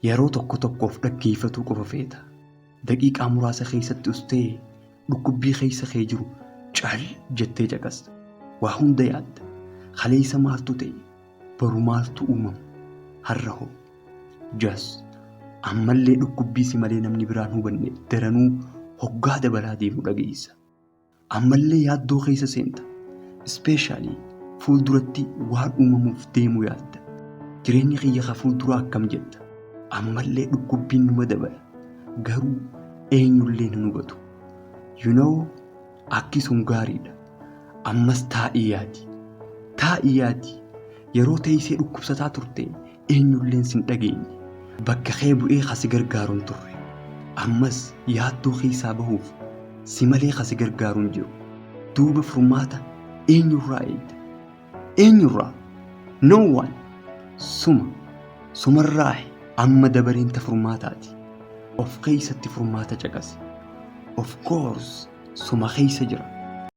yeroo tokko tokkoof dhaggeeffatuu qofa feeta. Daqiiqaa muraasa keessatti ustee dhukkubbii keessa kee jiru cal jettee caqasta. Waa hunda yaadda. Kaleessa maaltu ta'e? Boru maaltu uumamu? Har'a hoo? Jas ammallee dhukkubbii si malee namni biraan hubanne daranuu hoggaa dabalaa deemu dhageessa. Ammallee yaaddoo keessa seenta. Ispeeshaalii fuulduratti waan uumamuuf deemu yaadda. Jireenyi kiyya ka fuulduraa akkam jetta? Ammallee dhukkubbiin numa dabala. Garuu eenyullee hin hubatu. Akki sun gaariidha. Ammas taa'ii yaadi. Taa'ii yaadi. Yeroo teessee dhukkubsataa turte eenyulleen sin dhageenye. Bakka kee bu'ee kasi gargaaruun turre. Ammas yaaddoo keessaa bahuuf si malee kasi gargaaruun jiru. Duuba furmaata eenyurraa eegda? Eenyurraa? No one. Sumarraa amma dabareenta furmaataati. Of keessatti furmaata caqasi. Of course suma keessa jira.